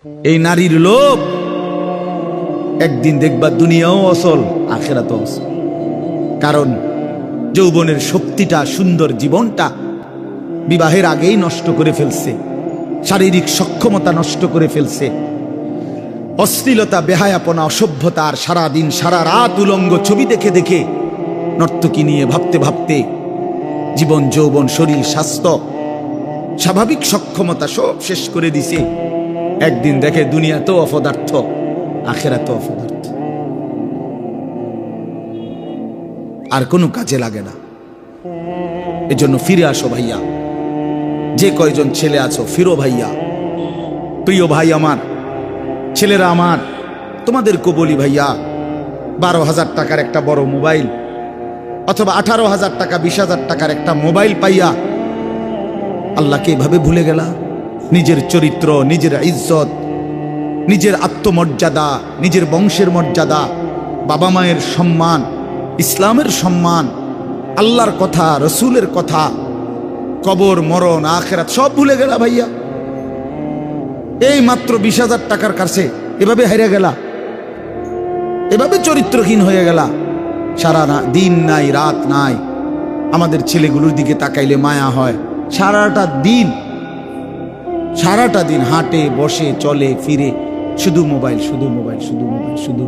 এই নারীর লোভ একদিন দেখবা দুনিয়াও অসল, আখিরাতও অসল। কারণ যৌবনের শক্তিটা, সুন্দর জীবনটা বিবাহের আগেই নষ্ট করে ফেলছে, শারীরিক সক্ষমতা নষ্ট করে ফেলছে, অশ্লীলতা, বেহায়াপনা, অসভ্যতা, আর সারাদিন সারা রাত উলঙ্গ ছবি দেখে দেখে নর্তকী নিয়ে ভাবতে ভাবতে জীবন, যৌবন, শরীর, স্বাস্থ্য, স্বাভাবিক সক্ষমতা সব শেষ করে দিছে। একদিন দেখে দুনিয়াতেও অপদার্থ, আখিরাতেও অপদার্থ, আর কোনো কাজে লাগে না। এজন্য ফিরে আসো ভাইয়া, যে কয়জন ছেলে আছো ফিরো ভাইয়া। প্রিয় ভাই আমার, ছেলেরা আমার, তোমাদেরকে বলি ভাইয়া, 12,000 টাকার একটা বড় মোবাইল অথবা 18,000 টাকা, 20,000 টাকার একটা মোবাইল পাইয়া আল্লাহকে এভাবে ভুলে গেলা। নিজের চরিত্র, নিজের ইজ্জত, নিজের আত্মমর্যাদা, নিজের বংশের মর্যাদা, বাবা মায়ের সম্মান, ইসলামের সম্মান, আল্লাহর কথা, রসুলের কথা, কবর, মরণ, আখিরাত সব ভুলে গেলা ভাইয়া। এই মাত্র 20,000 টাকার কাছে এভাবে হেরে গেলা, এভাবে চরিত্রহীন হয়ে গেলা। সারা দিন নাই, রাত নাই। আমাদের ছেলেগুলোর দিকে তাকাইলে মায়া হয়। সারাটা দিন হাঁটে, বসে, চলে, ফিরে, শুধু মোবাইল, শুধু মোবাইল, শুধু মোবাইল, শুধু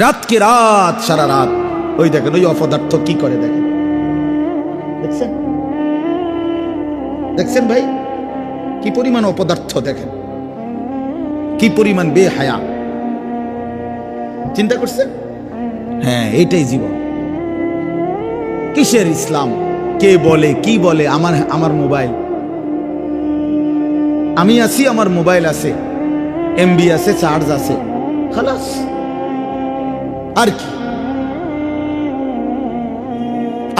রাতকে রাত, সারা রাত। ওই দেখেন ওই অপদার্থ কি করে, দেখেন, দেখছেন, দেখছেন ভাই কি পরিমাণ অপদার্থ, দেখেন কি পরিমাণ বেহায়া। চিন্তা করছেন? হ্যাঁ, এইটাই জীবন। কিসের ইসলাম? কে বলে, কি বলে? আমার মোবাইল, আমি আছি, আমার মোবাইল আছে, এমবি আছে, চার্জ আছে, খালাস। আর কি,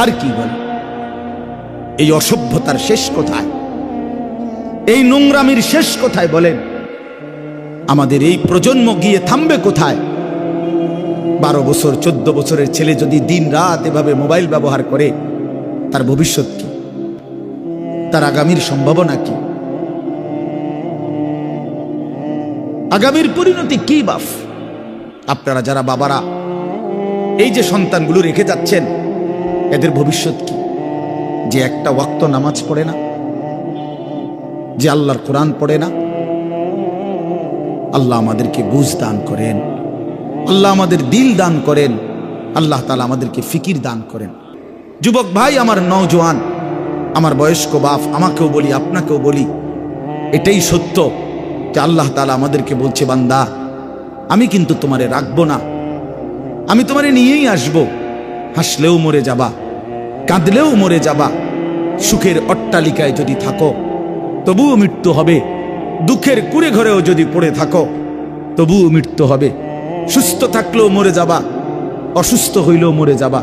আর কি বলে? এই অসভ্যতার শেষ কোথায়? এই নোংরামির শেষ কোথায় বলেন? আমাদের এই প্রজন্ম গিয়ে থামবে কোথায়? 12 বছর, 14 বছরের ছেলে যদি দিন রাত এভাবে মোবাইল ব্যবহার করে, তার ভবিষ্যৎ কি? তার আগামীর সম্ভাবনা কি? আগামীর পরিণতি কি বাপ? আপনারা যারা বাবারা এই যে সন্তানগুলো রেখে যাচ্ছেন, এদের ভবিষ্যৎ কি? যে একটা ওয়াক্ত নামাজ পড়ে না, যে আল্লাহর কোরআন পড়ে না। আল্লাহ আমাদেরকে বুঝ দান করেন, আল্লাহ আমাদের দিল দান করেন, আল্লাহ তাআলা আমাদেরকে ফিকির দান করেন। যুবক ভাই আমার, নওজোয়ান আমার, বয়স্ক বাপ, আমাকেও বলি, আপনাকেও বলি, এটাই সত্য যে আল্লাহ তাআলা আমাদেরকে বলছে, বান্দা আমি কিন্তু তোমারে রাখবো না, আমি তোমারে নিয়েই আসবো। হাসলেও মরে যাবা, কাঁদলেও মরে যাবা। সুখের অট্টালিকায় যদি থাকো তবুও মৃত্যু হবে, দুঃখের কুড়ে ঘরেও যদি পড়ে থাকো তবুও মৃত্যু হবে। সুস্থ থাকলেও মরে যাবা, অসুস্থ হইলেও মরে যাবা।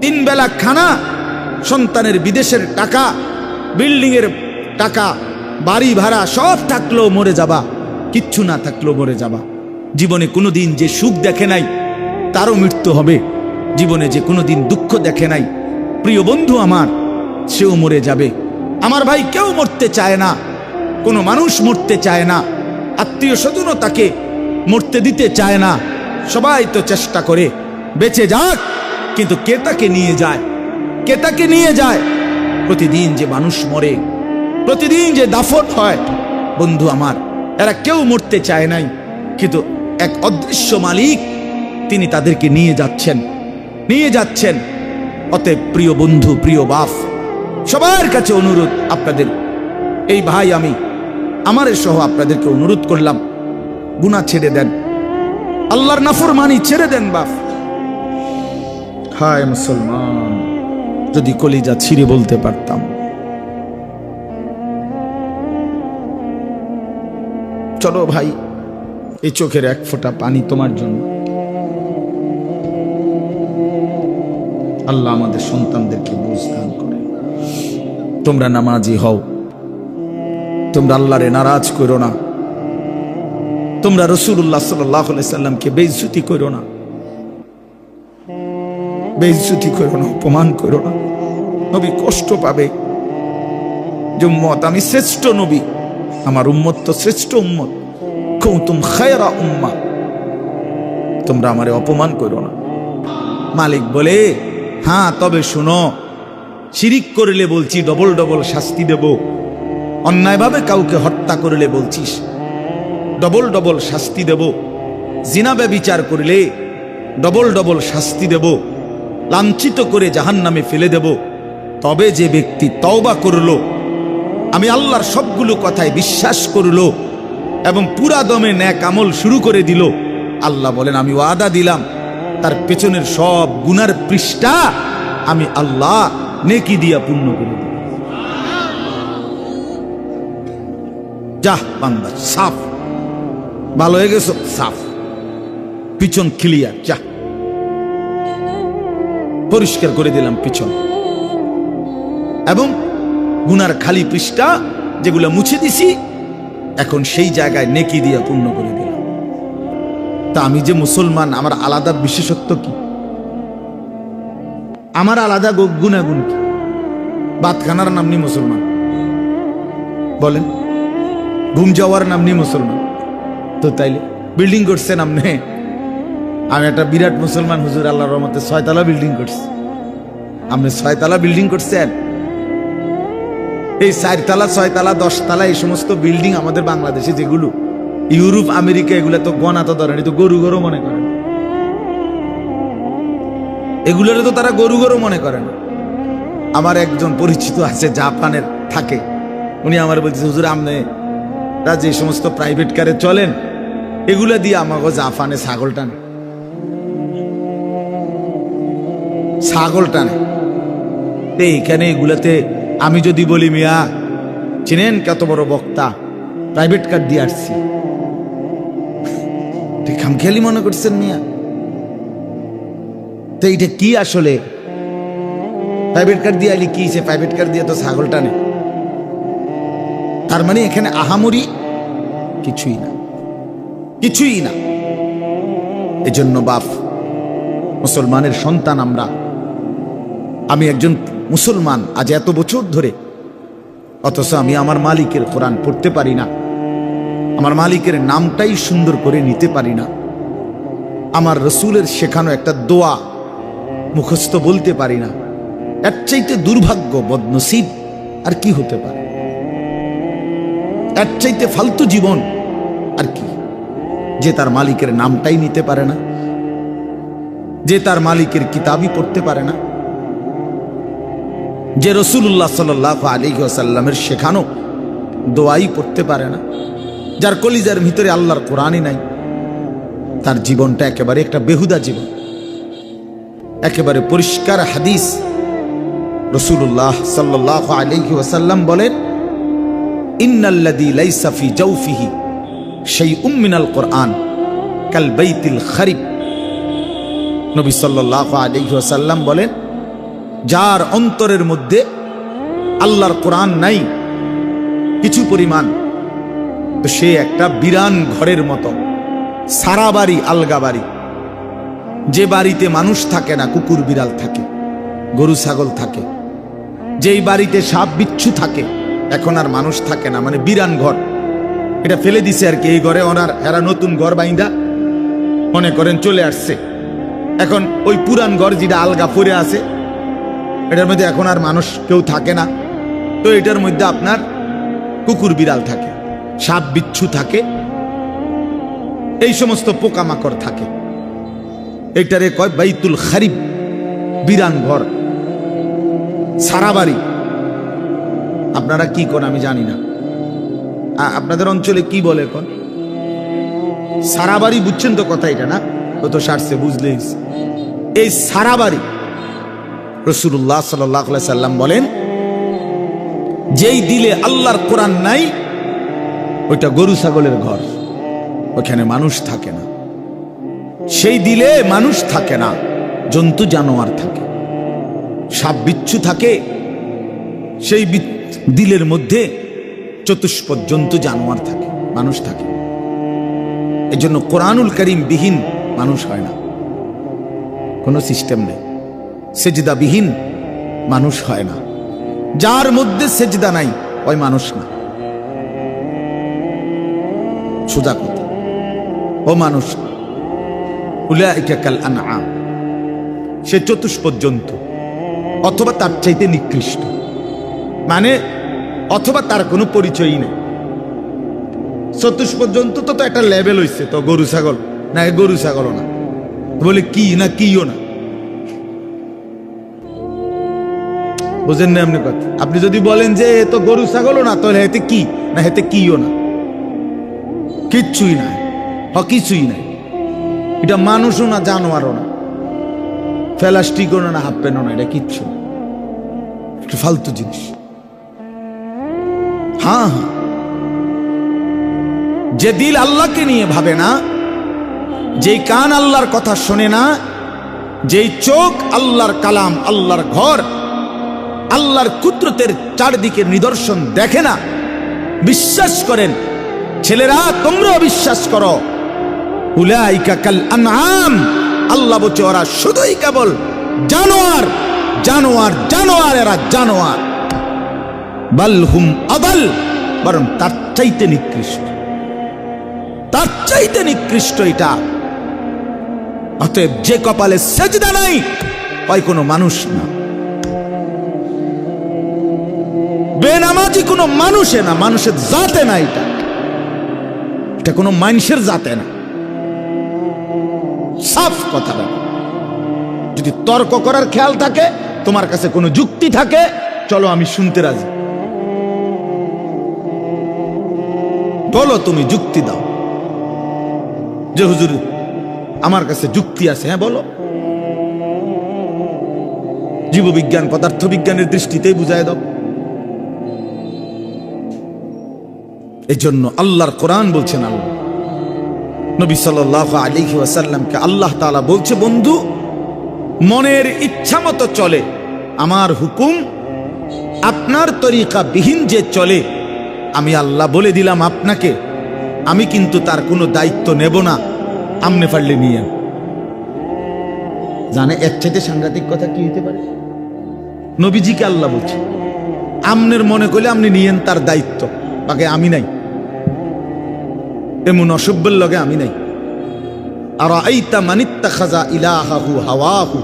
3 বেলা খানা, সন্তানের বিদেশের টাকা, বিল্ডিং এর টাকা, বাড়ি ভাড়া সব থাকলেও মরে যাবা, কিচ্ছু না থাকলেও মরে যাবা। জীবনে কোনোদিন যে সুখ দেখে নাই তারও মৃত্যু হবে। জীবনে যে কোনোদিন দুঃখ দেখে নাই, প্রিয় বন্ধু আমার, সেও মরে যাবে। আমার ভাই, কেউ মরতে চায় না, কোনো মানুষ মরতে চায় না, আত্মীয় স্বজনও তাকে মরতে দিতে চায় না। সবাই তো চেষ্টা করে বেঁচে যাক, কিন্তু কে তাকে নিয়ে যায়? কে তাকে নিয়ে যায়? প্রতিদিন যে মানুষ মরে, প্রতিদিন যে দাফন হয়, বন্ধু আমার, এরা কেউ মরতে চায় নাই, কিন্তু এক অদৃশ্য মালিক তিনি তাদেরকে নিয়ে যাচ্ছেন, নিয়ে যাচ্ছেন। অতএব প্রিয় বন্ধু, প্রিয় বাপ, সবার কাছে অনুরোধ, আপনাদের এই ভাই, আমি আমার সহ আপনাদেরকে অনুরোধ করলাম, গুনাহ ছেড়ে দেন, আল্লাহর নাফরমানি ছেড়ে দেন বাপ। হায় মুসলমান, যদি কলিজা ছিঁড়ে বলতে পারতাম। চলো ভাই, এই চোখের এক ফোঁটা পানি তোমার জন্য। আল্লাহ আমাদের সন্তানদেরকে বুঝ দান করে। তোমরা নামাজি হও, তোমরা আল্লাহরে নারাজ করো না, তোমরা রাসূলুল্লাহ সাল্লাল্লাহু আলাইহি সাল্লামকে বেইজ্জতি করো না, বেইজ্জতি করো না, অপমান করো না। নবী কষ্ট পাবে যে উম্মত, আমি শ্রেষ্ঠ নবী, আমার উম্মত তো শ্রেষ্ঠ উম্মত, কুনতুম খায়রা উম্মাহ, তোমরা আমারে অপমান করো না। মালিক বলে, হ্যাঁ তবে শুনো, শিরিক করলে বলছি ডবল ডবল শাস্তি দেব, অন্যায়ভাবে কাউকে হত্যা করলে বলছিস ডবল ডবল শাস্তি দেব, জিনা ব্যভিচার করলে ডবল ডবল শাস্তি দেব, লাঞ্ছিত করে জাহান্নামে ফেলে দেব। তবে যে ব্যক্তি তওবা করলো, আমি আল্লাহর সবগুলো কথায় বিশ্বাস করলো এবং পুরা দমে নেক আমল শুরু করে দিল, আল্লাহ বলেন আমি ওয়াদা দিলাম তার পেছনের সব গুনার পৃষ্ঠা আমি আল্লাহ নেকি দিয়া পূর্ণ করে দিই। যা বান্দা, সাফ, ভালো হয়ে গেছো, সাফ, পিছন ক্লিয়ার, যা পরিষ্কার করে দিলাম পিছন, এবং গুনার খালি পৃষ্ঠা যেগুলো মুছে দিছি এখন সেই জায়গায় নেকি দিয়া পূর্ণ করে দিলাম। তা আমি যে মুসলমান, আমার আলাদা বিশেষত্ব কি? আমার আলাদা গুণাগুণ কি? বাতখানার নাম নি মুসলমান, বলেন, ঘুম যাওয়ার নাম নি মুসলমান। তো তাইলে বিল্ডিং করছেন আপনি, আমি একটা বিরাট মুসলমান হুজুর, আল্লাহর রহমতে 6 তলা বিল্ডিং করছি। আপনি 6 তলা বিল্ডিং করছেন? এই 4 তলা 6 তলা 10 তলা এই সমস্ত বিল্ডিং আমাদের বাংলাদেশে যেগুলো, ইউরোপ আমেরিকা এগুলো তো গণা তো ধরেনি, তো গরু গরু মনে করেন, এগুলোর তো তারা গরু গরু মনে করেন। আমার একজন পরিচিত আছে জাপানের থাকে, উনি আমার বলছে হুজুর আপনারা যে সমস্ত প্রাইভেট কারে চলেন এগুলো দিয়ে আমাকে জাপানে ছাগল টানে, ছাগল টানে। এইখানে এগুলাতে আমি যদি বলি মিয়া চিনেন কত বড় বক্তা, প্রাইভেট কার দিয়ে আসছি, ঠিক খামখেয়ালি মনে করছেন মিয়া? তো এইটা কি আসলে? প্রাইভেট কার দিয়ে আলি কি, সে প্রাইভেট কার দিয়ে তো ছাগল টানে। তার মানে এখানে আহামরি কিছুই না, কিছুই না। এজন্য বাপ, মুসলমানের সন্তান আমরা, আমি একজন মুসলমান আজ এত বছর ধরে, অথচ আমি আমার মালিকের কোরআন পড়তে পারি না, আমার মালিকের নামটাই সুন্দর করে নিতে পারি না, আমার রসুলের শেখানো একটা দোয়া মুখস্থ বলতে পারি না। এর চাইতে দুর্ভাগ্য, বদনসিব আর কি হতে পারে? এর চাইতে ফালতু জীবন আর কি? যে তার মালিকের নামটাই নিতে পারে না, যে তার মালিকের কিতাবই পড়তে পারে না, যে রাসূলুল্লাহ সাল্লাল্লাহু আলাইহি ওয়াসাল্লামের শেখানো দোয়াই পড়তে পারে না, যার কলিজার ভিতরে আল্লাহর কোরআনই নাই, তার জীবনটা একেবারে একটা বেহুদা জীবন। একেবারে পরিষ্কার হাদিস, রাসূলুল্লাহ সাল্লাল্লাহু আলাইহি ওয়াসাল্লাম বলেন, ইন্নাল্লাযী লাইসা ফি জাওফিহি শাইউম মিনাল কোরআন কাল বাইতিল খারিব। নবী সাল্লাল্লাহু আলাইহি ওয়াসাল্লাম বলেন, যার অন্তরের মধ্যে আল্লাহর কোরআন নাই কিছু পরিমাণ, তো সে একটা বিরান ঘরের মতো, সারা বাড়ি আলগা বাড়ি, যে বাড়িতে মানুষ থাকে না, কুকুর বিড়াল থাকে, গরু ছাগল থাকে, যেই বাড়িতে সাপ বিচ্ছু থাকে, এখন আর মানুষ থাকে না, মানে বিরান ঘর, এটা ফেলে দিছে আর কি। এই ঘরে এরা নতুন ঘর বাইন্দা মনে করেন চলে আসছে, এখন ওই পুরান ঘর যেটা আলগা পড়ে আছে এটার মধ্যে এখন আর মানুষ কেউ থাকে না, তো এটার মধ্যে আপনার কুকুর বিড়াল থাকে, সাপ বিচ্ছু থাকে, এই সমস্ত পোকামাকড় থাকে। এটারে কয় বাইতুল খারিব, বিরান ঘর, সারা বাড়ি। আপনারা কি করেন আমি জানি না, আপনাদের অঞ্চলে কি বলে কোন? সারা বাড়ি বুঝছেন তো কথা, এটা না ও তো সারছে, বুঝলেই। এই সারা বাড়ি রাসূলুল্লাহ সাল্লাল্লাহু আলাইহি সাল্লাম বলেন, যেই দিলে আল্লাহর কোরআন নাই ওইটা গরু ছাগলের ঘর, ওখানে মানুষ থাকে না। সেই দিলে মানুষ থাকে না, জন্তু জানোয়ার থাকে, সাপ বিচ্ছু থাকে, সেই দিলের মধ্যে চতুষ্পদ জন্তু জানোয়ার থাকে, মানুষ থাকে। এই জন্য কোরআনুল কারীম বিহীন মানুষ হয় না, কোনো সিস্টেম নেই। সেজদা বিহীন মানুষ হয় না, যার মধ্যে সেজদা নাই ওই মানুষ না। সোজা কথা। ও মানুষ, উলাইকা কাল আনআম, সে চতুষ্পদ জন্তু অথবা তার চাইতে নিকৃষ্ট, মানে অথবা তার কোনো পরিচয়ই নেই। চতুষ্পদ জন্তু তো একটা লেভেল হইছে, তো গরু ছাগল না, গরু ছাগলও না, বলে কি না কিও না, বুঝেন না এমনি কথা। আপনি যদি বলেন যে এ তো গরু ছাগলও না, তাহলে হেতে কি না, হেতে কিও না, কিচ্ছুই নাই, কিছুই নাই। এটা মানুষও না, জানোয়ারও না, প্লাস্টিকও না, হাফ প্যান্টও না, এটা কিচ্ছু না, একটু ফালতু জিনিস। হ্যাঁ হ্যাঁ, যে দিল আল্লাহকে নিয়ে ভাবে না, যেই কান আল্লাহর কথা শোনে না, যেই চোখ আল্লাহর কালাম, আল্লাহর ঘর, আল্লাহর কুদরতের চারদিকের নিদর্শন দেখে না, বিশ্বাস করেন ছেলেরা, তোমরাও বিশ্বাস করো, উলাইকা কাল আনআম, আল্লাহ বলছে ওরা শুধুই কেবল জানোয়ার, জানোয়ার, জানোয়ার, এরা জানোয়ার। বাল হুম আদাল, বরং তার চাইতে নিকৃষ্ট, তার চাইতে নিকৃষ্ট এটা। অতএব যে কপালে সেজদা নাই, হয় কোনো মানুষ না, বেনামাজি কোনো মানুষে না, মানুষের জাতে না, এটা কোনো মানুষের জাতে না। সাফ কথা বলে। যদি তর্ক করার খেয়াল থাকে, তোমার কাছে কোনো যুক্তি থাকে, চলো আমি শুনতে রাজি, বলো, তুমি যুক্তি দাও যে হুজুর আমার কাছে যুক্তি আছে, হ্যাঁ বলো। জীববিজ্ঞান পদার্থ বিজ্ঞানের দৃষ্টিতেই বুঝায় দাও। এই জন্য আল্লাহর কোরআন বলছেন, আল্লাহ নবী সাল্লাল্লাহু আলাইহি ওয়াসাল্লামকে আল্লাহ তাআলা বলছে, বন্ধু মনের ইচ্ছা মতো চলে, আমার হুকুম আপনার তরিকা বিহীন যে চলে, আমি আল্লাহ বলে দিলাম আপনাকে, আমি কিন্তু তার কোনো দায়িত্ব নেব না, আমনে পারলে নিয়ে। জানে এর চাইতে সাংঘাতিক কথা কি হইতে পারে? নবীজিকে আল্লাহ বলছে, আমনের মনে করলে আপনি নিয়েন তার দায়িত্ব, বাকি আমি নাই, এমন অসভ্যের লগে আমি নাই। আর আইতা মানিত্তাখাযা ইলাহাহু হাওয়াহু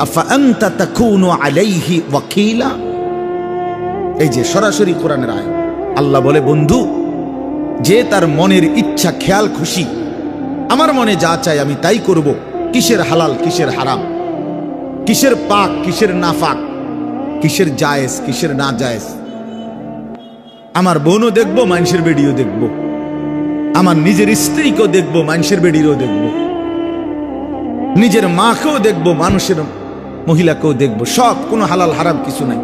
আফা আনতা তাকুনু আলাইহি ওয়াকিলা। এই যে সরাসরি কোরআনের আয়াত, আল্লাহ বলে, বন্ধু যে তার মনের ইচ্ছা খেয়াল খুশি, আমার মনে যা চাই আমি তাই করব, কিসের হালাল কিসের হারাম, কিসের পাক কিসের নাফাক, কিসের জায়েজ কিসের না জায়েজ, আমার বোনও দেখবো, মানুষের বেডিও দেখবো, আমার নিজের স্ত্রীকেও দেখবো, মানুষের বেডিরও দেখবো, নিজের মাকেও দেখবো, মানুষের মহিলাকেও দেখবো, সব, কোনো হালাল হারাম কিছু নাই,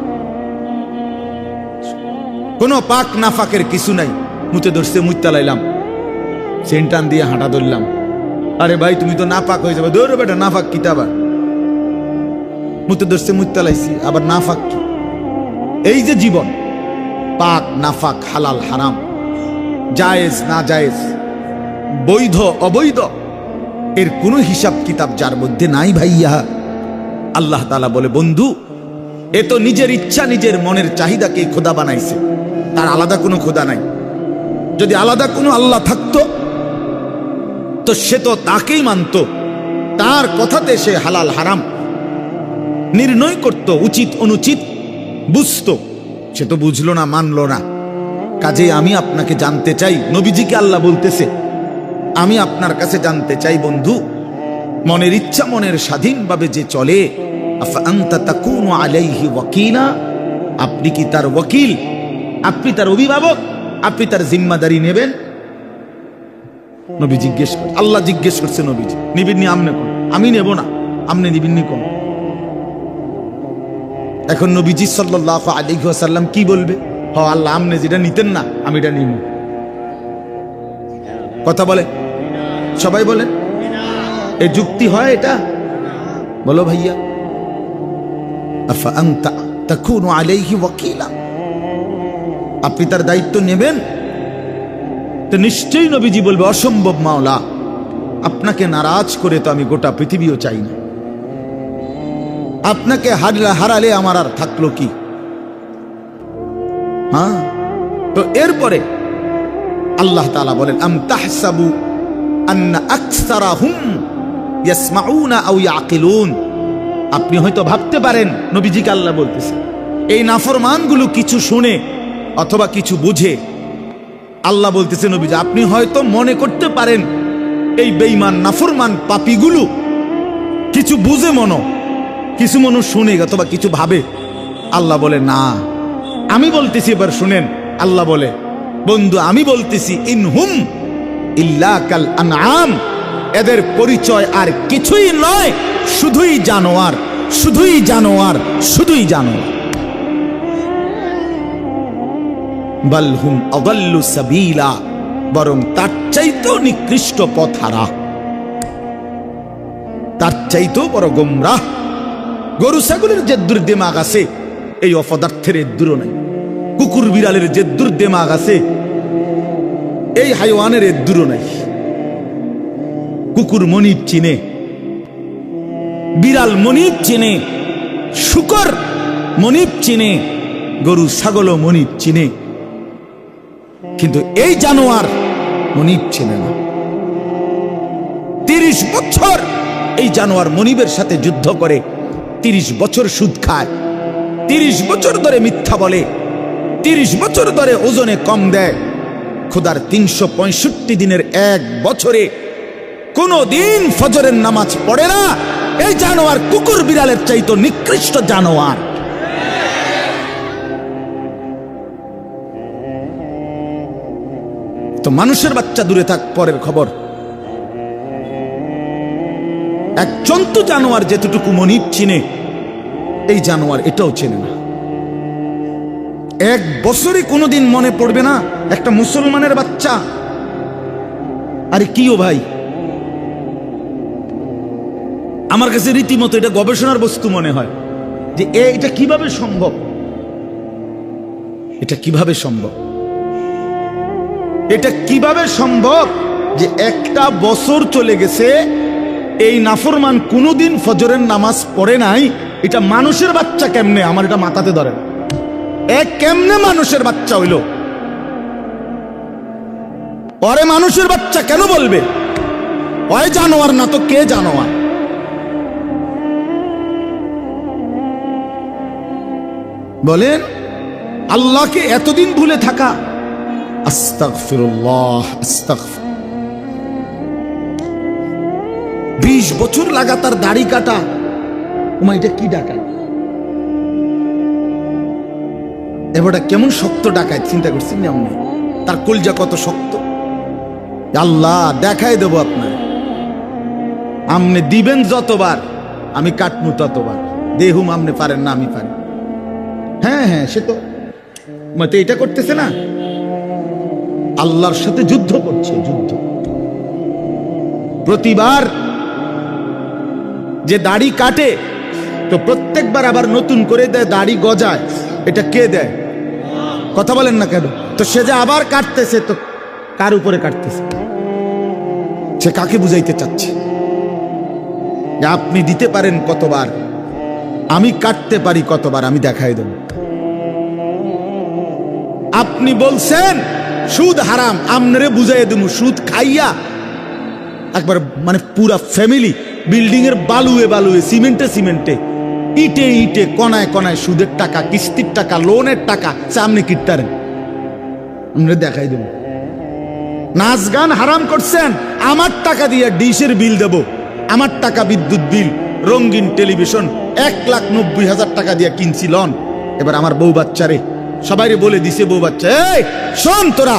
কোনো পাক নাফাকের কিছু নাই। মুতে ধরছে, মুত্তা লাইলাম, সেন্টান দিয়ে হাঁটা ধরলাম, আরে ভাই তুমি তো নাপাক হয়ে যাবে, ধরো বেটা নাফাক কি, আবার মুতে ধরছে, মুত্তা লাইছি, আবার নাফাক কি? এই যে জীবন, পাক নাফাক, হালাল হারাম, জায়েজ না জায়েজ, বৈধ অবৈধ, এর কোনো হিসাব কিতাব যার মধ্যে নাই ভাইয়া, আল্লাহ তাআলা বলে, বন্ধু এ তো নিজের ইচ্ছা, নিজের মনের চাহিদাকে খোদা বানাইছে, তার আলাদা কোনো খোদা নাই। যদি আলাদা কোনো আল্লাহ থাকতো তো সে তো তাকেই মানত, তার কথাতে সে হালাল হারাম নির্ণয় করত, উচিত অনুচিত বুঝতো, সে তো বুঝলো না, মানলো না। কাজেই আমি আপনাকে জানতে চাই, নবীজিকে আল্লাহ বলতেছে, আমি আপনার কাছে জানতে চাই বন্ধু, মনের ইচ্ছা মনের স্বাধীনভাবে যে চলে, আফা আনতা তাকুনু আলাইহি ওয়াকিলা, আপনি কি তার ওয়াকিল, আপনি তার অভিভাবক, আপনি তার জিম্মাদারি নেবেন? নবী জিজ্ঞেস করে, আল্লাহ জিজ্ঞেস করছে, নবীজি নিবিন্নি আমনে কোন? আমি নেব না, আমনে নিবিন্নি কোন? এখন নবীজি সাল্লাল্লাহু আলাইহি ওয়াসাল্লাম কি বলবে? হ আল্লাহ, আমনে যেটা নিতেন না আমি এটা নিব। কথা বলে, সবাই বলেন, এ যুক্তি হয় এটা? বলো ভাইয়া, আফা আনতা তাকুনু আলাইহি ওয়াকিলা, আপনি তার দায়িত্ব নেবেন? তো নিশ্চয়ই নবীজি বলবে, অসম্ভব মাওলা, আপনাকে নারাজ করে তো আমি গোটা পৃথিবীও চাই না, আপনাকে হারালে আমার আর থাকলো কি? হ্যাঁ, তো এরপরে আল্লাহ তাআলা বলেন, আম তাহসাবু আন্না আকসারাহুম ইয়াসমাউনা আও ইয়াকিলুন। আপনি হয়তো ভাবতে পারেন, নবীজিকে আল্লাহ বলতেছে, এই নাফরমানগুলো কিছু শুনে অথবা কিছু বুঝে। আল্লাহ বলতেছে নবীজি, আপনি হয়তো মনে করতে পারেন এই বেঈমান নাফরমান পাপীগুলো কিছু বুঝে, কিছু মনো শুনে অথবা কিছু ভাবে। আল্লাহ বলে না, আমি বলতেছি, এবার শুনেন। আল্লাহ বলে, বন্ধু আমি বলতেছি, ইনহুম ইল্লা কাল আনআম, এদের পরিচয় আর কিছুই নয়, শুধুই জানোয়ার, শুধুই জানোয়ার, শুধুই জানোয়ার। বাল হুম আযাল্লু সাবিলা, বরং তার চাইতেও নিকৃষ্ট পথহারা, তার চাইতেও বড় গোমরাহ। গরু ছাগলের যে দুর্দিমাগ আছে, এই অপদার্থের এদ্দুরও নাই। কুকুর বিড়ালের যে দুর্দিমাগ আছে, এই হাইওয়ানের এদ্দুরও নাই। কুকুর মনিব চিনে, বিড়াল মনিব চিনে, শুকর মনিব চিনে, গরু ছাগলও মনিব চিনে, কিন্তু এই জানোয়ার মনিব চিনে না। 30 বছর এই জানোয়ার মনিবের সাথে যুদ্ধ করে, 30 বছর সুদ খায়, 30 বছর ধরে মিথ্যা বলে, 30 বছর ধরে ওজনে কম দেয়। খোদার 365 দিনের এক বছরে কোনো দিন ফজরের নামাজ পড়ে না। এই জানোয়ার কুকুর বিড়ালের চাইতো নিকৃষ্ট জানোয়ার। তো মানুষের বাচ্চা দূরে থাক, পরের খবর। এক জন্তু জানোয়ার যেতটুকু মনিব চিনে, এই জানোয়ার এটাও চেনে না। এক বছরে কোনোদিন মনে পড়বে না একটা মুসলমানের বাচ্চা, আরে কিও ভাই, আমার কাছে রীতিমতো এটা গবেষণার বস্তু মনে হয় যে এটা কিভাবে সম্ভব, এটা কিভাবে সম্ভব, এটা কিভাবে সম্ভব যে একটা বছর চলে গেছে, এই নাফরমান কোনোদিন ফজরের নামাজ পড়ে নাই। এটা মানুষের বাচ্চা কেমনে, আমার এটা মাথাতে ধরে না। কেমনে মানুষের বাচ্চা হইল? ওরে মানুষের বাচ্চা কেন বলবে? ওই জানোয়ার না তো কে জানোয়ার? বলেন, আল্লাহকে এতদিন ভুলে থাকা। আস্তাগফিরুল্লাহ, আস্তাগফির। 20 বছর লাগাতার দাড়ি কাটা, ওমা এটা কি ডাকাত? এবারটা কেমন শক্ত ডাকায়, চিন্তা করছেন না? তার কলজা কত শক্ত। আল্লাহ দেখাই দেব আপনার, আমনে দিবেন যতবার, আমি কাটমু ততবার। দেহুম আমনে পারেন না, আমি পারি। হ্যাঁ হ্যাঁ, সে তো মতে এটা করতেছে না, আল্লাহর সাথে যুদ্ধ করছে, যুদ্ধ। প্রতিবার যে দাড়ি কাটে, তো প্রত্যেকবার আবার নতুন করে দেয়, দাড়ি গজায়। এটা কে দেয়? কথা বলেন না কেন? তো সে যে আবার কাটতেছে, তো কার উপরে কাটতেছে? সে কাকে বুঝাইতে চাচ্ছে যে আপনি দিতে পারেন কতবার, আমি কাটতে পারি কতবার, আমি দেখাই দেব। আপনি বলছেন সুদ হারাম, আমনে বুঝাই দেব। সুদ খাইয়া একবার মানে পুরা ফ্যামিলি বিল্ডিং এর বালুয়ে বালুয়ে, সিমেন্টে সিমেন্টে, ইটে ইটে, কনায় কনায় সুদের টাকা, কিস্তির টাকা, লোনের টাকা সামনে কিটতারেন, আমরা দেখাই দেব। নাচ গান হারাম করছেন, আমার টাকা দিয়ে ডিশের বিল দেব, আমার টাকা বিদ্যুৎ বিল, রঙিন টেলিভিশন 1,90,000 টাকা দিয়ে কিনছি লন। এবার আমার বউ বাচ্চারে সবাইরে বলে দিছে, বউ বাচ্চা এই শোন, তোরা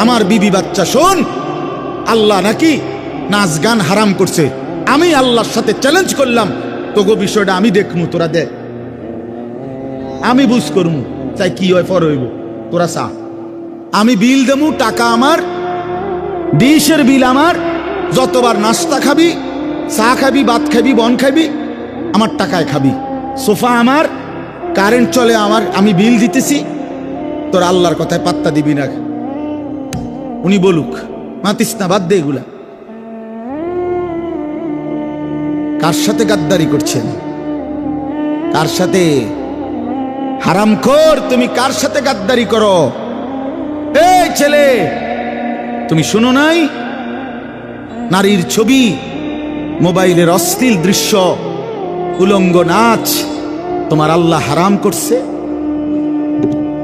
আমার বিবি বাচ্চা শোন, আল্লাহ নাকি নাচ গান হারাম করছে। আমি আল্লাহর সাথে চ্যালেঞ্জ করলাম, তোগো বিষয়টা আমি দেখমু, তোরা দেখ, আমি বুঝ করমু, চাই কি হয় ফর হইব, তোরা চা। আমি বিল দেমু, টাকা আমার, ডিশের বিল আমার, যতবার নাস্তা খাবি, চা খাবি, ভাত খাবি, বন খাবি, আমার টাকায় খাবি। সোফা আমার, কারেন্ট চলে আমার, আমি বিল দিতেছি, তোর আল্লাহর কথায় পাত্তা দিবি না। উনি বলুক, মাতিস না, বাদ দে এগুলা। কার সাথে গাদ্দারি করছেন? কার সাথে? হারামখোর, তুমি কার সাথে গাদ্দারি করো? এই ছেলে, তুমি শুনো নাই নারীর ছবি, মোবাইলের অশ্লীল দৃশ্য, উলঙ্গ নাচ তোমার আল্লাহ হারাম করছে,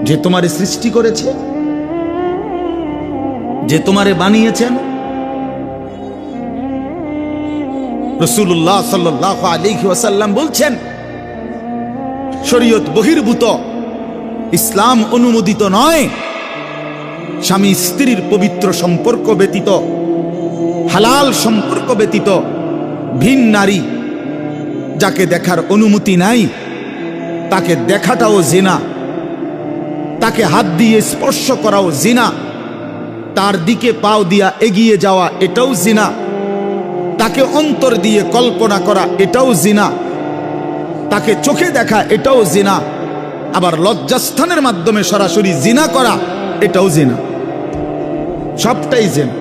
যে তোমারে সৃষ্টি করেছে, যে তোমারে বানিয়েছেন। রাসূলুল্লাহ সাল্লাল্লাহু আলাইহি ওয়াসাল্লাম বলছেন, শরীয়ত বহির্ভূত, ইসলাম অনুমোদিত নয় স্বামী স্ত্রীর পবিত্র সম্পর্ক ব্যতীত, হালাল সম্পর্ক ব্যতীত ভিন নারী যাকে দেখার অনুমতি নাই তাকে দেখাটাও জিনা, তাকে হাত দিয়ে স্পর্শ করাও জিনা, তার দিকে পাও দিয়া এগিয়ে যাওয়া এটাও জিনা, তাকে অন্তর দিয়ে কল্পনা করা এটাও জিনা, তাকে চোখে দেখা এটাও জিনা, আবার লজ্জাস্থানের মাধ্যমে সরাসরি জিনা করা এটাও জিনা। সবটাই জিনা,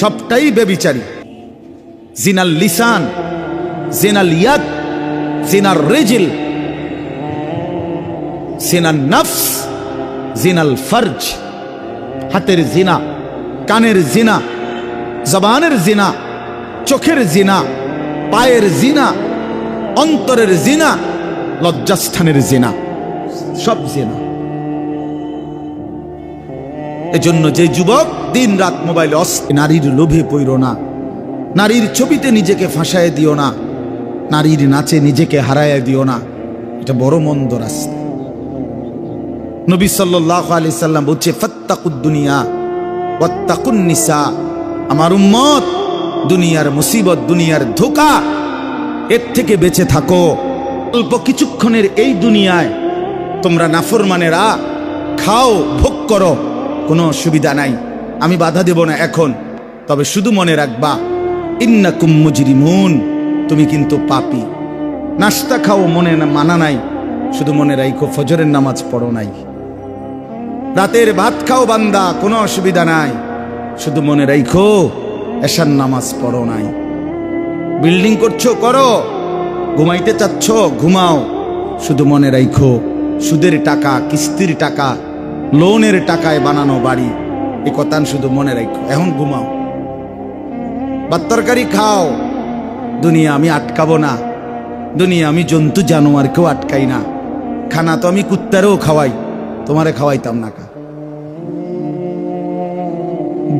সবটাই বেবিচারী। জিনাল লিসান, জিনাল ইয়াদ, জিনার রিজল, জিনাল নফস, জিনাল ফরজ। হাতের জিনা, কানের জিনা, জবানের জিনা, চোখের জিনা, পায়ের জিনা, অন্তরের জিনা, লজ্জাস্থানের জিনা, সব জিনা। এজন্য যে যুবক দিন রাত মোবাইলে নারীর লোভে পড়ো না, নারীর ছবিতে নিজেকে ফাঁসায় দিও না, নারীর নাচে নিজেকে হারায় দিও না, এটা বড় মন্দ রাস্তা। নবী সাল্লাল্লাহু আলাইহি সাল্লাম বলছে, ফাত্তাকুদ দুনিয়া ওয়াত্তাকুন নিসা। আমার উম্মত, দুনিয়ার মুসিবত, দুনিয়ার ধোঁকা, এর থেকে বেঁচে থাকো। অল্প কিছুক্ষণের এই দুনিয়ায় তোমরা নাফরমানেরা খাও, ভোগ করো, কোনো অসুবিধা নাই, আমি বাধা দেব না এখন। তবে শুধু মনে রাখবা, ইন্নাকুম মুজরিমুন, তুমি কিন্তু পাপী। নাস্তা খাও, মনে মানা নাই, শুধু মনে রাখো ফজরের নামাজ পড়ো নাই। রাতের ভাত খাও বান্দা, কোনো অসুবিধা নাই, শুধু মনে রাখো এশার নামাজ পড়ো নাই। বিল্ডিং করছো, করো, ঘুমাইতে চাচ্ছ, ঘুমাও, শুধু মনে রাখো সুদের টাকা, কিস্তির টাকা, লোনের টাকায় বানানো বাড়ি, এ কথা শুধু মনে রাখো। এখন ঘুমাও, ভাত তরকারি খাও। দুনিয়া আমি আটকাবো না, দুনিয়া আমি জন্তু জানোয়ারকেও আটকাই না। খানা তো আমি কুত্তারেও খাওয়াই, তোমারে খাওয়াইতাম না কা।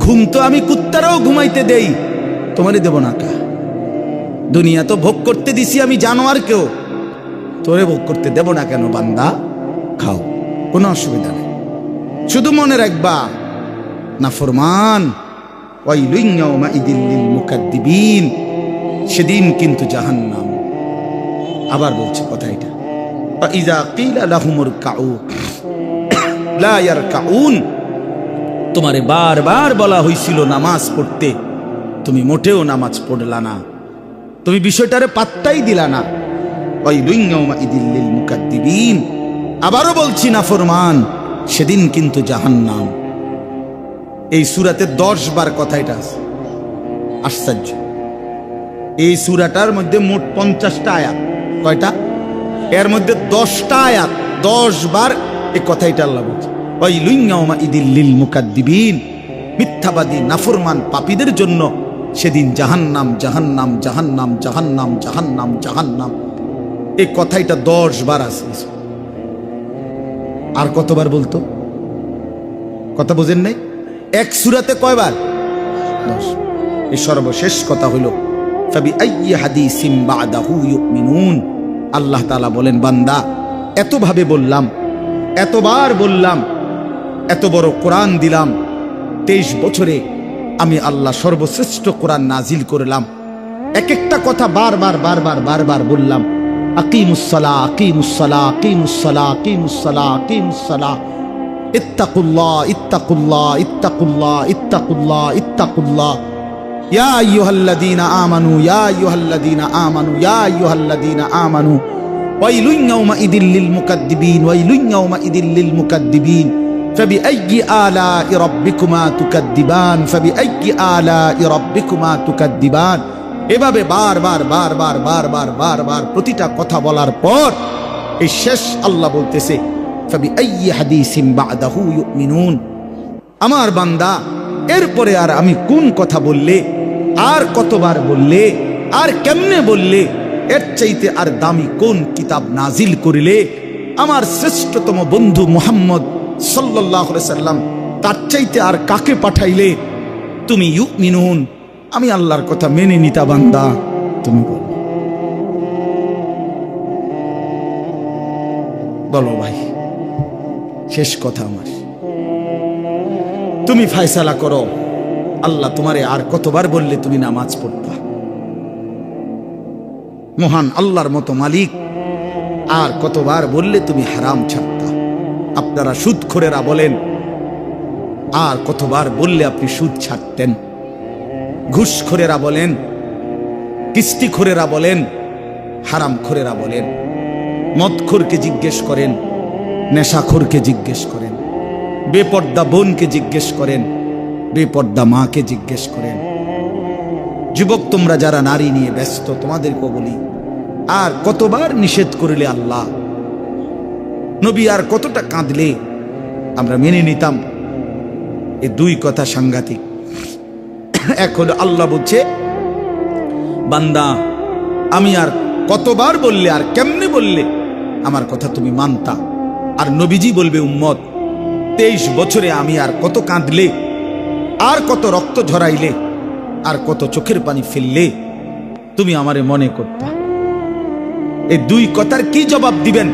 ঘুম তো আমি কুত্তারেও ঘুমাইতে দেই, তোমারে দেব না কা। দুনিয়া তো ভোগ করতে দিছি আমি জানোয়ারকেও, তোরে ভোগ করতে দেব না কেন বান্দা? খাও, কোনো অসুবিধা নেই। শুধু মনে রাখবা, নাফরমান ওয়াইলুন ইয়াউমাইযিল লিল মুকাদ্দিবিন, সেদিন কিন্তু জাহান্নাম। আবার বলছে কথা এটা, ইযা কিলা লাহুমুর কাউ লা ইয়ারকাউন। তোমারে বারবার বলা হয়েছিল নামাজ পড়তে, তুমি মোটেও নামাজ পড়লা না, তুমি বিষয়টারে পাত্তাই দিলা না। ওয়াইলুন ইয়াউমাইযিল লিল মুকাদ্দিবিন। আবারও বলছি নাফরমান, সেদিন কিন্তু জাহান্নাম। এই সূরাতে 10 বার কথা এটা আছে, আশ্চর্য। এই সূরাটার মধ্যে মোট 50টা আয়াত। কয়টা? এর মধ্যে 10টা আয়াত, 10 বার এই কথাইটা আল্লাহ বলছে, ওয়াইলুন ইয়াউমাইযিল লিল মুকাদ্দিবিন। মিথ্যাবাদী নাফরমান পাপীদের জন্য সেদিন জাহান্নাম, জাহান্নাম, জাহান্নাম, জাহান্নাম, জাহান্নাম, জাহান্নাম। এই কথাইটা 10 বার আছে। আর কতবার বলতো? কথা বোঝেন নাই? এক সূরাতে কয়বার? 10। এই সর্বশেষ কথা হলো, ফাবিআইয়ি হাদিসিন বাদাহু ইউমিনুন। আল্লাহ তাআলা বলেন, বান্দা এতভাবে বললাম, এতবার বললাম, এত বড় কোরআন দিলাম, 23 বছরে আমি আল্লাহ সর্বশ্রেষ্ঠ কোরআন নাজিল করলাম। এক একটা কথা বারবার বারবার বারবার বললাম, আকিমুসসালাহ, আকিমুসসালাহ, আকিমুসসালাহ, আকিমুসসালাহ, আকিমুসসালাহ, ইত্তাকুল্লাহ, ইত্তাকুল্লাহ, ইত্তাকুল্লাহ, ইত্তাকুল্লাহ, ইত্তাকুল্লাহ, ইয়া আইয়ুহাল্লাযীনা আমানু, ইয়া আইয়ুহাল্লাযীনা আমানু, ইয়া আইয়ুহাল্লাযীনা আমানু, ওয়াইলুন ইয়াউমাইযিল লিল মুকাদ্দিবিন, ওয়াইলুন ইয়াউমাইযিল লিল মুকাদ্দিবিন, ফাবিআইয়ি আলাই রাব্বিকুমা তুকাদ্দিবান, ফাবিআইয়ি আলাই রাব্বিকুমা তুকাদ্দিবান। এভাবে বারবার বারবার বারবার বারবার প্রতিটা কথা বলার পর এই শেষ আল্লাহ বলতেছে, ফাবিআইয়ি হাদিসিন বাদাহু ইউমিনুন। আমার বান্দা এরপরে আর আমি কোন কথা বললে, আর কতবার বললে, আর কেমনে বললে, এর চাইতে আর দামি কোন কিতাব নাজিল করিলে, আমার শ্রেষ্ঠতম বন্ধু মুহাম্মদ সাল্লাল্লাহু আলাইহি সাল্লাম তার চাইতে আর কাকে পাঠাইলে তুমি ইউমিনুন, আমি আল্লাহর কথা মেনে নিতা বান্দা? তুমি বলো ভাই, শেষ কথা আমার, তুমি ফয়সালা করো। আল্লাহ তোমারে আর কতবার বললে তুমি নামাজ পড়তা? মহান আল্লাহর মতো মালিক আর কতবার বললে তুমি হারাম ছাড়তা? আপনারা সুদখোরেরা বলেন, আর কতবার বললে আপনি সুদ ছাড়তেন? ঘুষখোরেরা বলেন, কিস্তিখোরেরা বলেন, হারামখোরেরা বলেন, মদখোরকে জিজ্ঞেস করেন, নেশাখোরকে জিজ্ঞেস করেন, বেপর্দা বোনকে জিজ্ঞেস করেন, বেপর্দা মাকে জিজ্ঞেস করেন। যুবক তোমরা যারা নারী নিয়ে ব্যস্ত, তোমাদেরকে বলি, আর কতবার নিষেধ করিলে আল্লাহ, নবী আর কতটা কাঁদলে আমরা মেনে নিতাম? এই দুই কথা সাংঘাতিক। এক হলো আল্লাহ বলছে, বান্দা আমি আর কতবার বললে, আর কেমনে বললে আমার কথা তুমি মানতা? আর নবীজি বলবে, উম্মত 23 বছরে আমি আর কত কাঁদলে, আর কত রক্ত ঝরাইলে, আর কত চোখের পানি ফেললে তুমি আমারে মনে করতা? এই দুই কথার কি জবাব দিবেন?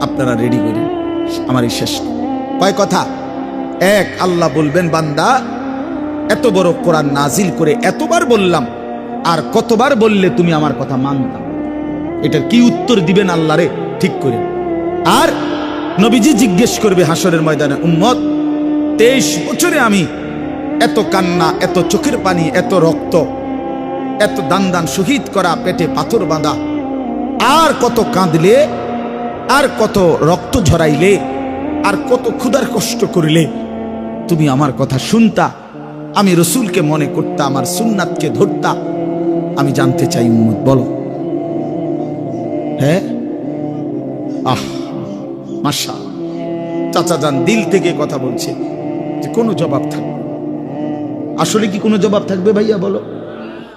আপনারা রেডি করেন, আমার এই শেষ কয় কথা। এক, আল্লাহ বলবেন, বান্দা এত বড় কোরআন নাজিল করে এতবার বললাম, আর কতবার বললে তুমি আমার কথা মানতাম? এটার কি উত্তর দিবেন আল্লাহরে? ঠিক করে। আর নবীজি জিজ্ঞেস করবে হাসরের ময়দানে, উম্মত 23 বছরে আমি এত কান্না, এত চোখের পানি, এত রক্ত, এত দান দান শহীদ করা, পেটে পাথর বাঁধা, আর কত কাঁদলে, আর কত রক্ত ঝরাইলে, আর কত ক্ষুধার কষ্ট করিলে তুমি আমার কথা শুনতা, আমি রসুলকে মনে করতা, আমার সুন্নাতকে ধরতা? আমি জানতে চাই উম্মত, বলো। হ্যাঁ, আহ মাশাআল্লাহ, চাচা যান দিল থেকে কথা বলছে যে কোনো জবাব থাকবে। আসলে কি কোনো জবাব থাকবে ভাইয়া? বলো,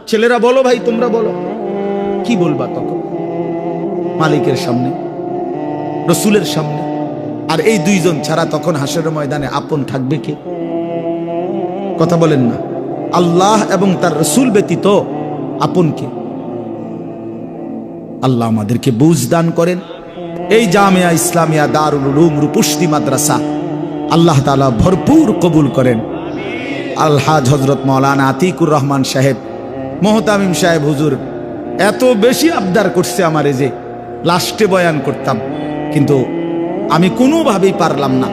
ছেলেরা বলো, ভাই তোমরা বলো, কি বলবা তখন? মালিকের সামনে, রসুলের সামনে। আর এই দুইজন ছাড়া তখন হাসরের ময়দানে আপন থাকবে কে? কথা বলেন না। আল্লাহ এবং তার রসুল ব্যতীত আপন কে? আল্লাহ আমাদেরকে বুঝ দান করেন। এই জামিয়া ইসলামিয়া দারুল উলুম রূপসী মাদ্রাসা আল্লাহ তাআলা ভরপুর কবুল করেন। আলহাজ হযরত মাওলানা আতিকুর রহমান সাহেব, মোহতামিম সাহেব হুজুর এত বেশি আবদার করছে আমারে যে লাস্টে বয়ান করতাম, কিন্তু আমি কোনোভাবেই পারলাম না।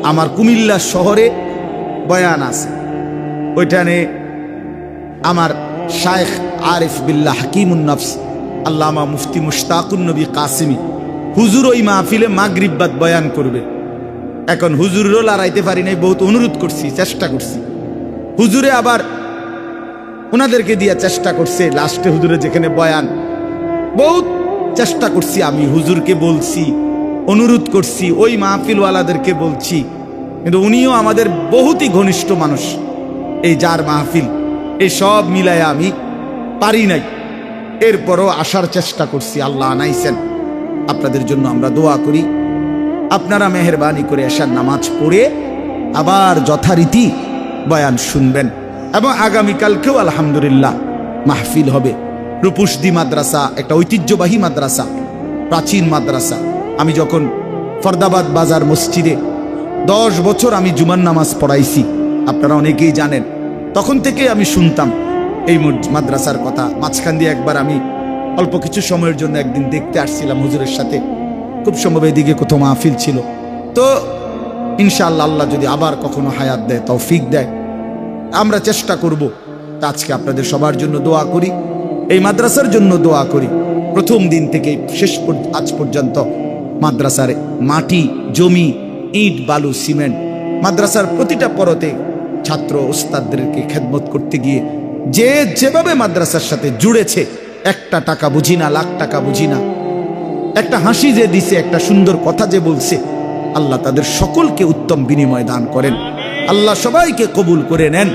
আমার কুমিল্লা শহরে বয়ান আছে, ওইখানে আমার শায়েখ আরিফ বিল্লাহ হাকিমুন নফস আল্লামা মুফতি মুশতাকুন নবী কাসিমি হুজুর ওই মাহফিলে মাগরিব বাদ বয়ান করবে। এখন হুজুরও লড়াইতে পারি নাই, বহুত অনুরোধ করছি, চেষ্টা করছি। হুজুরে আবার ওনাদেরকে দিয়ে চেষ্টা করছে। লাস্টে হুজুরে যেখানে বয়ান, বহুত চেষ্টা করছি আমি, হুজুরকে বলছি, অনুরোধ করছি, ওই মাহফিলওয়ালাদেরকে বলছি, কিন্তু উনিও আমাদের বহুতই ঘনিষ্ঠ মানুষ। এই যার মাহফিল, এই সব মিলায় আমি পারি নাই। এরপরও আসার চেষ্টা করছি, আল্লাহ আনাইছেন। আপনাদের জন্য আমরা দোয়া করি, আপনারা মেহেরবানি করে এশার নামাজ পড়ে আবার যথারীতি বয়ান শুনবেন। এবং আগামীকালকেও আলহামদুলিল্লাহ মাহফিল হবে। রূপসী মাদ্রাসা একটা ঐতিহ্যবাহী মাদ্রাসা, প্রাচীন মাদ্রাসা। আমি যখন ফরদাবাদ বাজার মসজিদে 10 বছর আমি জুমার নামাজ পড়াইছি, আপনারা অনেকেই জানেন। তখন থেকে আমি শুনতাম এই মাদ্রাসার কথা। মাঝখান দিয়ে একবার আমি অল্প কিছু সময়ের জন্য একদিন দেখতে আসছিলাম হুজুরের সাথে, খুব সম্ভব এদিকে কোথাও মাহফিল ছিল। তো ইনশাআল্লাহ আল্লাহ যদি আবার কখনো হায়াত দেয়, তৌফিক দেয়, আমরা চেষ্টা করব। তা আজকে আপনাদের সবার জন্য দোয়া করি, এই মাদ্রাসার জন্য দোয়া করি। প্রথম দিন থেকে শেষ আজ পর্যন্ত মাদ্রাসার মাটি, জমি, ইট, বালু, সিমেন্ট, মাদ্রাসার প্রতিটা পরতে ছাত্র ওস্তাদদেরকে খেদমত করতে গিয়ে যে যেভাবে মাদ্রাসার সাথে জুড়েছে, একটা টাকা বুঝি না, লাখ টাকা বুঝি না, একটা হাসি যে দিছে, একটা সুন্দর কথা যে বলছে, আল্লাহ তাদের সকলকে উত্তম বিনিময় দান করেন। আল্লাহ সবাইকে কবুল করে নেন।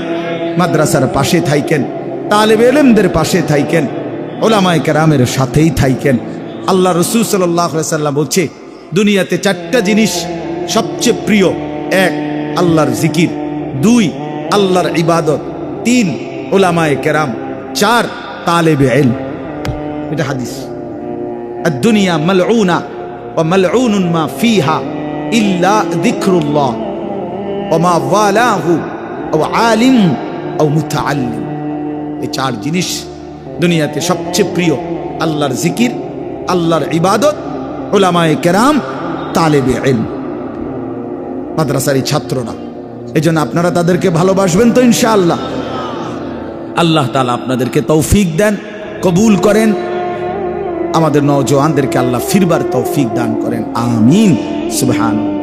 মাদ্রাসার পাশে থাইকেন, তালেবে ইলমদের পাশে থাইকেন, ওলামায়ে কেরামের সাথেই থাইকেন। আল্লাহ রাসূল সাল্লাল্লাহু আলাইহি সাল্লাম বলছে, দুনিয়াতে 4টা জিনিস সবচেয়ে প্রিয়। 1, আল্লাহর জিকির। 2, আল্লাহর ইবাদত। 3, ওলামায়ে কেরাম। 4, তালেবে ইলম। এটা হাদিস। الدنيا ملعونة وملعون ما فيها إلا ذكر الله وما والاه أو عالم أو متعلم। এই 4 জিনিস দুনিয়াতে সবচেয়ে প্রিয়। আল্লাহর জিকির, আল্লাহর ইবাদত, উলামায়ে কেরাম, তালেবে ইলম। মাদ্রাসার ছাত্ররা, এজন্য আপনারা তাদেরকে ভালোবাসবেন তো ইনশাআল্লাহ। আল্লাহ তাআলা আপনাদেরকে তৌফিক দেন, কবুল করেন। আমাদের নওজওয়ানদেরকে আল্লাহ ফিরবার তৌফিক দান করেন। আমিন। সুবহান।